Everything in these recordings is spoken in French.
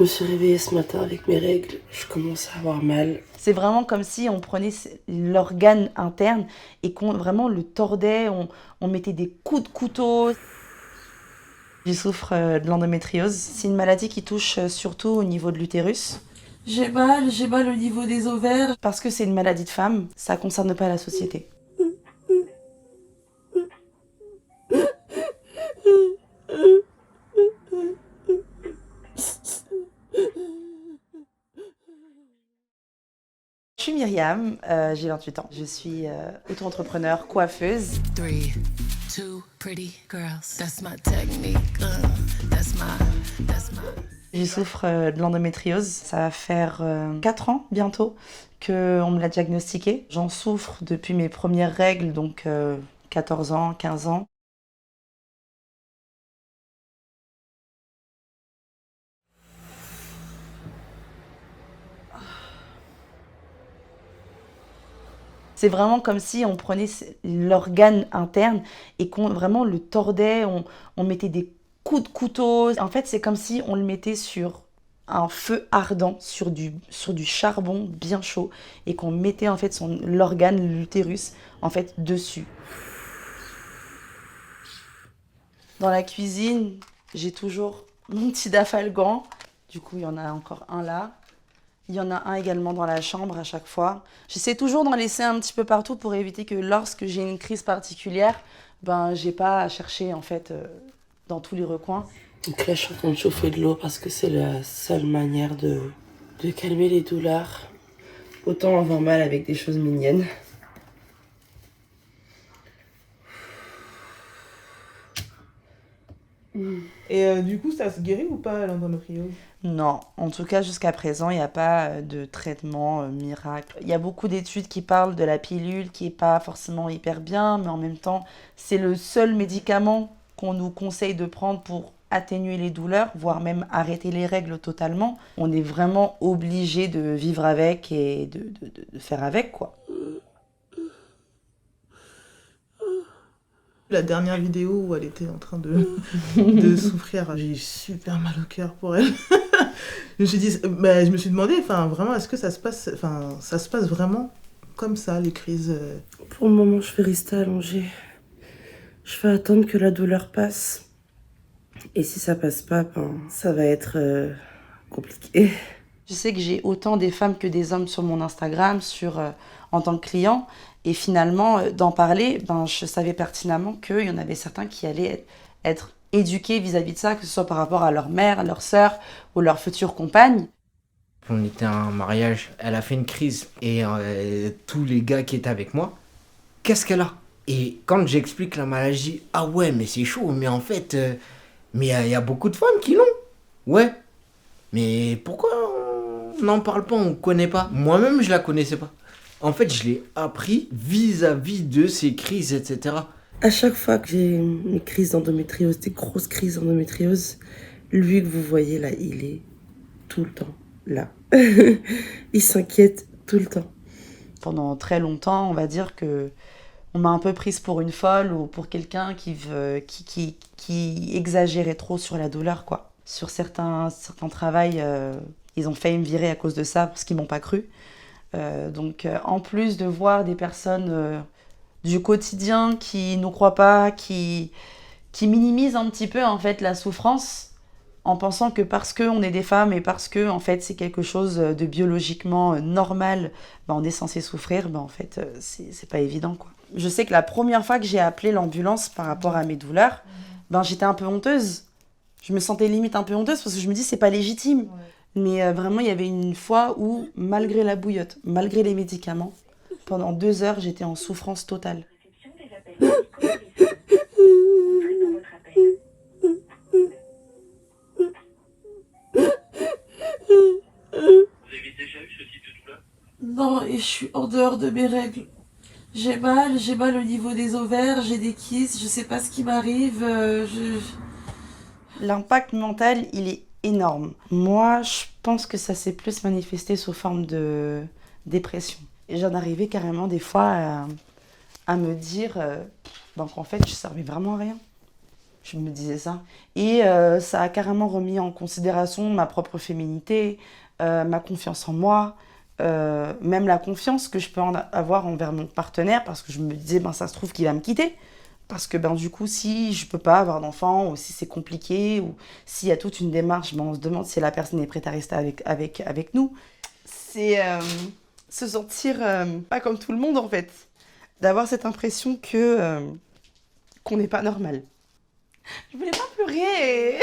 Je me suis réveillée ce matin avec mes règles, je commence à avoir mal. C'est vraiment comme si on prenait l'organe interne et qu'on vraiment le tordait, on mettait des coups de couteau. Je souffre de l'endométriose. C'est une maladie qui touche surtout au niveau de l'utérus. J'ai mal au niveau des ovaires. Parce que c'est une maladie de femme, ça ne concerne pas la société. Je suis Myriam, j'ai 28 ans. Je suis auto-entrepreneur, coiffeuse. 3, 2 pretty girls. That's my technique. That's my. Je souffre de l'endométriose. Ça va faire 4 ans bientôt qu'on me l'a diagnostiqué. J'en souffre depuis mes premières règles, donc 14 ans, 15 ans. C'est vraiment comme si on prenait l'organe interne et qu'on vraiment le tordait, on mettait des coups de couteau. En fait, c'est comme si on le mettait sur un feu ardent, sur du charbon bien chaud, et qu'on mettait en fait l'organe, l'utérus, en fait, dessus. Dans la cuisine, j'ai toujours mon petit dafalgan. Du coup, il y en a encore un là. Il y en a un également dans la chambre à chaque fois. J'essaie toujours d'en laisser un petit peu partout pour éviter que lorsque j'ai une crise particulière, j'ai pas à chercher en fait dans tous les recoins. Donc là, je suis en train de chauffer de l'eau parce que c'est la seule manière de calmer les douleurs. Autant avoir mal avec des choses mignonnes. Et du coup, ça se guérit ou pas l'endométriose? Non, en tout cas jusqu'à présent, il n'y a pas de traitement miracle. Il y a beaucoup d'études qui parlent de la pilule qui n'est pas forcément hyper bien, mais en même temps, c'est le seul médicament qu'on nous conseille de prendre pour atténuer les douleurs, voire même arrêter les règles totalement. On est vraiment obligé de vivre avec et de faire avec, quoi. La dernière vidéo où elle était en train de souffrir, j'ai eu super mal au cœur pour elle. Je me suis dit, je me suis demandé, vraiment, est-ce que ça se passe vraiment comme ça, les crises Pour le moment, je vais rester allongée. Je vais attendre que la douleur passe. Et si ça passe pas, ça va être compliqué. Je sais que j'ai autant des femmes que des hommes sur mon Instagram, en tant que client. Et finalement, d'en parler, je savais pertinemment qu'il y en avait certains qui allaient être éduqués vis-à-vis de ça, que ce soit par rapport à leur mère, à leur sœur ou leur future compagne. On était à un mariage, elle a fait une crise et tous les gars qui étaient avec moi, qu'est-ce qu'elle a? Et quand j'explique la maladie, ah ouais, mais c'est chaud, mais en fait, mais il y a beaucoup de femmes qui l'ont. Ouais, mais pourquoi on n'en parle pas, on connaît pas? Moi-même, je la connaissais pas. En fait, je l'ai appris vis-à-vis de ces crises, etc. À chaque fois que j'ai une crise d'endométriose, des grosses crises d'endométriose, lui que vous voyez là, il est tout le temps là. Il s'inquiète tout le temps. Pendant très longtemps, on va dire que on m'a un peu prise pour une folle ou pour quelqu'un qui exagérait trop sur la douleur, quoi. Sur certains travails, ils ont failli me virer à cause de ça parce qu'ils m'ont pas cru. En plus de voir des personnes du quotidien qui nous croient pas, qui minimisent un petit peu en fait la souffrance en pensant que parce qu'on est des femmes et parce que en fait c'est quelque chose de biologiquement normal, on est censé souffrir, en fait c'est pas évident, quoi. Je sais que la première fois que j'ai appelé l'ambulance par rapport à mes douleurs, j'étais un peu honteuse. Je me sentais limite un peu honteuse parce que je me dis c'est pas légitime. Ouais. Mais vraiment, il y avait une fois où, malgré la bouillotte, malgré les médicaments, pendant 2 heures, j'étais en souffrance totale. Vous avez déjà eu ce type de douleur? Non, et je suis en dehors de mes règles. J'ai mal au niveau des ovaires, j'ai des kystes, je sais pas ce qui m'arrive. L'impact mental, il est énorme. Moi, je pense que ça s'est plus manifesté sous forme de dépression. Et j'en arrivais carrément des fois à me dire qu'en fait, je servais vraiment à rien. Je me disais ça. Et ça a carrément remis en considération ma propre féminité, ma confiance en moi, même la confiance que je peux avoir envers mon partenaire, parce que je me disais, ben, ça se trouve qu'il va me quitter. Parce que ben, du coup, si je peux pas avoir d'enfant, ou si c'est compliqué, ou s'il y a toute une démarche, ben, on se demande si la personne est prête à rester avec nous. C'est se sentir pas comme tout le monde, en fait. D'avoir cette impression que qu'on n'est pas normal. Je voulais pas pleurer.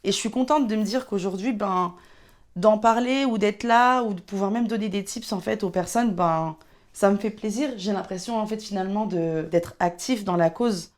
Et je suis contente de me dire qu'aujourd'hui, ben, d'en parler ou d'être là ou de pouvoir même donner des tips en fait aux personnes, ben, ça me fait plaisir. J'ai l'impression en fait finalement d'être active dans la cause